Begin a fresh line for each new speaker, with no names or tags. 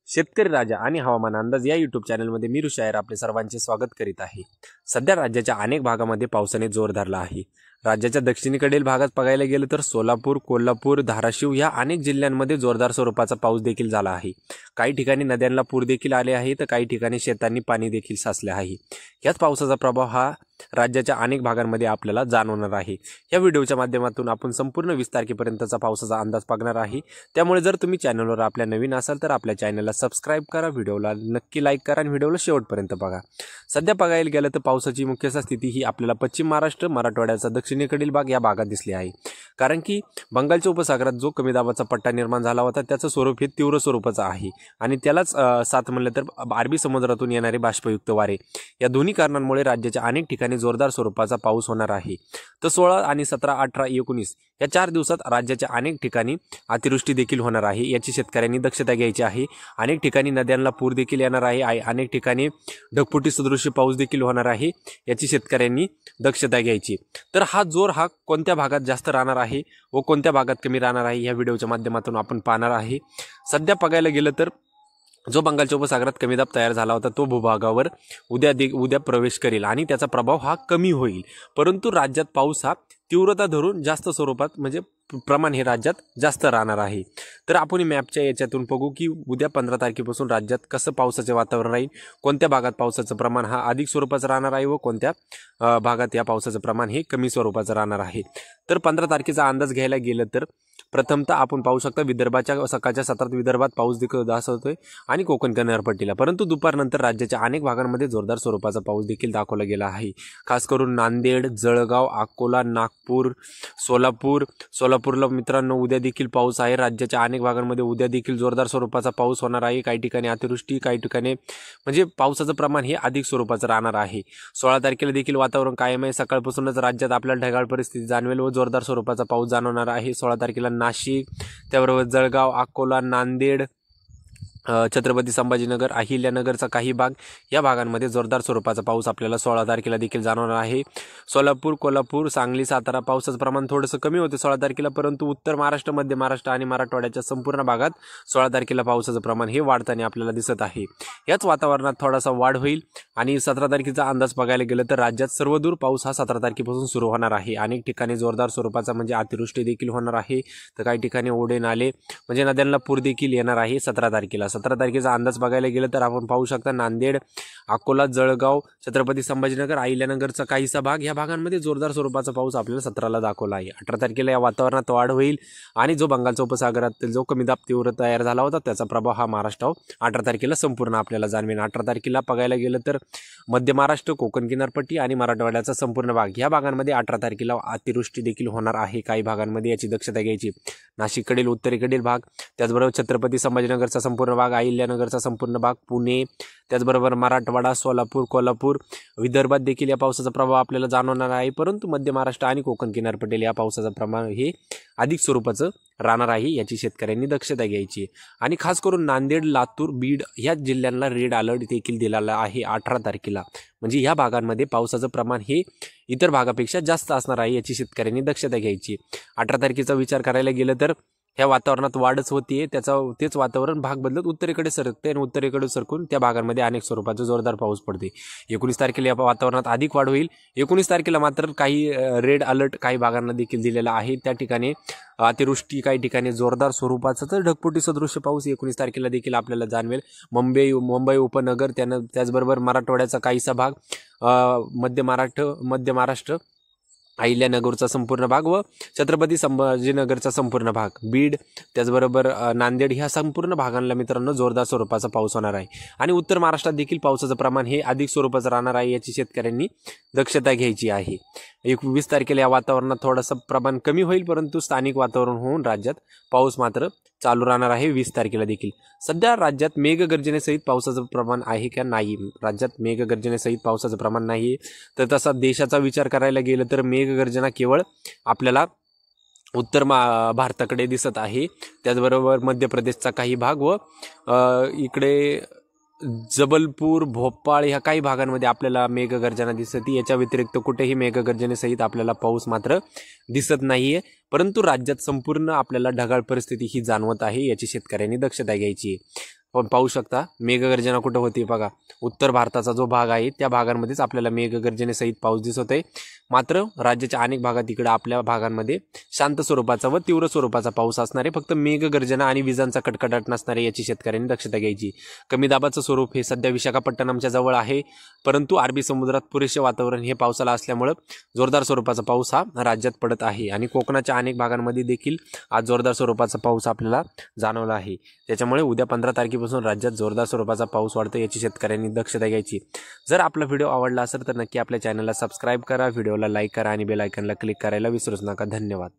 शेतकरी राजा आणि हवामान अंदाज या यूट्यूब चॅनलमध्ये मी ऋषायर आपले सर्वांचे स्वागत करीत आहे। सध्या राज्याच्या अनेक भागामध्ये पावसाने जोर धरला आहे। राज्याच्या दक्षिणेकडील भागात बघायला गेलं तर सोलापूर, कोल्हापूर, धाराशिव या अनेक जिल्ह्यांमध्ये जोरदार स्वरूपाचा पाऊस देखील झाला आहे। काही ठिकाणी नद्यांना पूर देखील आले आहे तर काही ठिकाणी शेतांनी पाणी देखील साचले आहे। याच पावसाचा प्रभाव हा राज्याच्या अनेक भागांमध्ये आपल्याला जाणवणार आहे। या व्हिडिओच्या माध्यमातून आपण संपूर्ण 20 तारखेपर्यंतचा पावसाचा अंदाज बघणार आहे। त्यामुळे जर तुम्ही चॅनलवर आपल्या नवीन असाल तर आपल्या चॅनलला सबस्क्राइब करा, व्हिडिओला नक्की लाईक करा आणि व्हिडिओला शेवटपर्यंत बघा। सध्या बघायला गेलं तर पावसाची मुख्य स्थिती ही आपल्याला पश्चिम महाराष्ट्र, मराठवाड्याचा दक्षिणेकडील भाग या भागात दिसली आहे। कारण की बंगालच्या उपसागरात जो कमी दाबाचा पट्टा निर्माण झाला होता त्याचं स्वरूप हे तीव्र स्वरूपाचं आहे आणि त्यालाच साथ म्हणलं तर अरबी समुद्रातून येणारे बाष्पयुक्त वारे या दोन्ही कारणांमुळे राज्याच्या अनेक ठिकाणी जोरदार स्वरूपाचा पाऊस होणार आहे। तर 16 आणि 17, 18, 19 या 4 दिवसात राज्याच्या अनेक ठिकाणी अतिवृष्टी देखील होणार आहे। याची शेतकऱ्यांनी दक्षता घ्यायची आहे। अनेक ठिकाणी नद्यांना पूर देखील येणार आहे। अनेक ठिकाणी ढगफुटी सदृश पाऊस देखील होणार आहे। याची शेतकऱ्यांनी दक्षता घ्यायची। तर हा जोर हा कोणत्या भागात जास्त राहणार आहे व कोणत्या भागात कमी राहणार आहे या व्हिडिओच्या माध्यमातून आपण पाहणार आहे। सध्या बघायला गेलं तर जो बंगालच्या उपसागरात कमी दाब तयार झाला होता तो भूभागावर उद्या प्रवेश करेल आणि त्याचा प्रभाव हा कमी होईल। परंतु राज्यात पाऊस हा तीव्रता धरून जास्त स्वरूपात म्हणजे प्रमाण हे राज्यात जास्त राहणार आहे। तर आपण मॅपच्या याच्यातून बघू की उद्या 15 तारखेपासून राज्यात कसं पावसाचे वातावरण राहील, कोणत्या भागात पावसाचं प्रमाण हा अधिक स्वरूपाचं राहणार आहे व कोणत्या भागात या पावसाचं प्रमाण हे कमी स्वरूपाचं राहणार आहे। तर 15 तारखेचा अंदाज घ्यायला गेलं तर प्रथमतः आपण पाहू शकता विदर्भाच्या सकाळच्या सत्रात विदर्भात पाऊस देखील दाखवतोय आणि कोकण किनारपट्टीला, परंतु दुपारनंतर राज्याच्या अनेक भागांमध्ये जोरदार स्वरूपाचा पाऊस देखील दाखवला गेला आहे। खास करून नांदेड, जळगाव, अकोला, नागपूर, सोलापूरला मित्रांनो उद्या देखील पाऊस आहे। राज्याच्या अनेक भागांमध्ये उद्या देखील जोरदार स्वरूपाचा पाऊस होणार आहे। काही ठिकाणी अतिवृष्टी, काही ठिकाणी म्हणजे पावसाचं प्रमाण हे अधिक स्वरूपाचं राहणार आहे। 16 तारखेला देखील वातावरण कायम आहे। सकाळपासूनच राज्यात आपल्याला ढगाळ परिस्थिती जाणवेल व जोरदार स्वरूपाचा पाऊस जाणवणार आहे। 16 तारखेला नाशिक, त्याबरोबर जळगाव, अकोला, नांदेड, छत्रपती संभाजीनगर, अहिल्यानगरचा काही भाग या भागांमध्ये जोरदार स्वरूपाचा पाऊस आपल्याला 16 तारखेला देखील जाणवणार आहे। सोलापूर, कोल्हापूर, सांगली, सातारा पावसाचं प्रमाण थोडंसं कमी होते 16 तारखेला, परंतु उत्तर महाराष्ट्र, मध्य महाराष्ट्र आणि मराठवाड्याच्या संपूर्ण भागात 16 तारखेला पावसाचं प्रमाण हे वाढताना आपल्याला दिसत आहे। याच वातावरणात थोडासा वाढ होईल आणि 17 तारखेचा अंदाज बघायला गेलं तर राज्यात सर्वदूर पाऊस हा 17 तारखेपासून सुरू होणार आहे। अनेक ठिकाणी जोरदार स्वरूपाचा म्हणजे अतिवृष्टी देखील होणार आहे। तर काही ठिकाणी ओढे नाले म्हणजे नद्यांना पूर देखील येणार आहे 17 तारखेला। 17 तारखेचा अंदाज बघायला गेलं तर आपण पाहू शकता नांदेड, अकोला, जळगाव, छत्रपती संभाजीनगर, अहिल्यानगरचा काहीसा भाग या भागांमध्ये जोरदार स्वरूपाचा पाऊस आपल्याला 17ला दाखवला आहे। 18 तारखेला या वातावरणात वाढ होईल आणि जो बंगालच्या उपसागरातील जो कमी दाब तीव्र तयार झाला होता त्याचा प्रभाव हा महाराष्ट्रावर 18 तारखेला संपूर्ण आपल्याला जाणवेल। 18 तारखेला बघायला गेलं तर मध्य महाराष्ट्र, कोकण किनारपट्टी आणि मराठवाड्याचा संपूर्ण भाग या भागांमध्ये 18 तारखेला अतिवृष्टी देखील होणार आहे। काही भागांमध्ये याची दक्षता घ्यायची। नाशिककडील उत्तरेकडील भाग, त्याचबरोबर छत्रपती संभाजीनगरचा संपूर्ण भाग, अहिल्यानगरचा संपूर्ण भाग, पुणे, त्याचबरोबर मराठवाडा, सोलापूर, कोल्हापूर, विदर्भात देखील या पावसाचा प्रभाव आपल्याला जाणवणार आहे। परंतु मध्य महाराष्ट्र आणि कोकण किनारपट्टीला या पावसाचं प्रमाण हे अधिक स्वरूपाचं राहणार आहे। याची शेतकऱ्यांनी दक्षता घ्यायची आणि खास करून नांदेड, लातूर, बीड या जिल्ह्यांना रेड अलर्ट देखील दिलेला आहे 18 तारखेला। म्हणजे या भागांमध्ये पावसाचं प्रमाण हे इतर भागापेक्षा जास्त असणार आहे। याची शेतकऱ्यांनी दक्षता घ्यायची। 18 तारखेचा विचार करायला गेलं तर ह्या वातावरणात वाढच होतीये, तेच वातावरण भाग बदलत उत्तरेकडे सरकते आणि उत्तरेकडे सरकून त्या भागांमध्ये अनेक स्वरूपाचा जोरदार पाऊस पडते। 19 तारखेला या वातावरणात अधिक वाढ होईल। 19 तारखेला मात्र काही रेड अलर्ट काही भागांना देखील दिलेला आहे। त्या ठिकाणी अतिवृष्टी, काही ठिकाणी जोरदार स्वरूपाचा तर ढगफुटी सदृश्य पाऊस 19 तारखेला देखील आपल्याला जाणवेल। मुंबई उपनगर, त्याचबरोबर मराठवाड्याचा काहीसा भाग, मध्य महाराष्ट्र, अहिल्यानगरचा संपूर्ण भाग व छत्रपती संभाजीनगरचा संपूर्ण भाग, बीड, त्याचबरोबर नांदेड ह्या संपूर्ण भागांना मित्रांनो जोरदार स्वरूपाचा पाऊस होणार आहे आणि उत्तर महाराष्ट्रात देखील पावसाचं प्रमाण हे अधिक स्वरूपाचं राहणार आहे। याची शेतकऱ्यांनी दक्षता घ्यायची आहे। 21 तारखेला या वातावरणात थोडंसं प्रमाण कमी होईल, परंतु स्थानिक वातावरण होऊन राज्यात पाऊस मात्र चालू राहणार आहे 20 तारखेला देखील। सध्या राज्यात मेघगर्जनेसहित पावसाचं प्रमाण आहे का नाही? राज्यात मेघगर्जनेसहित पावसाचं प्रमाण नाही तर तसा देशाचा विचार करायला गेलं तर मेघगर्जना केवळ आपल्याला उत्तर भारताकडे दिसत आहे। त्याचबरोबर मध्य प्रदेशचा काही भाग व इकडे जबलपूर, भोपाळ ह्या काही भागांमध्ये आपल्याला मेघगर्जना दिसते। याच्या व्यतिरिक्त कुठेही मेघगर्जनेसहित आपल्याला पाऊस मात्र दिसत नाहीये, परंतु राज्यात संपूर्ण आपल्याला ढगाळ परिस्थिती ही जाणवत आहे। याची शेतकऱ्यांनी दक्षता घ्यायची आहे। पण पाहू शकता मेघगर्जना कुठं होती बघा. उत्तर भारताचा जो भाग आहे त्या भागांमध्येच आपल्याला मेघगर्जनेसहित पाऊस दिसत आहे. मात्र राज्याच्या अनेक भागात इकडे आपल्या भागांमध्ये शांत स्वरूपाचा व तीव्र स्वरूपाचा पाऊस असणार आहे. फक्त मेघगर्जना आणि विजांचा कडकडाट नसणार आहे याची शेतकऱ्यांनी दक्षता घ्यायची. कमी दाबाचं स्वरूप हे सध्या विशाखापट्टणमच्या जवळ आहे, परंतु अरबी समुद्रात पुरेसे वातावरण हे पावसाला असल्यामुळे जोरदार स्वरूपाचा पाऊस हा राज्यात पडत आहे. आणि कोकणाच्या अनेक भागांमध्ये देखील आज जोरदार स्वरूपाचा पाऊस आपल्याला जाणवला आहे. त्याच्यामुळे उद्या 15 तारखेपासून राज्यात जोरदार स्वरूपाचा पाऊस वाढतो याची शेतकऱ्यांनी दक्षता घ्यायची. जर आपला व्हिडिओ आवडला असेल तर नक्की आपल्या चॅनलला सबस्क्राईब करा, व्हिडिओला लाईक करा आणि बेल आयकॉनला क्लिक करायला विसरूच नका. धन्यवाद.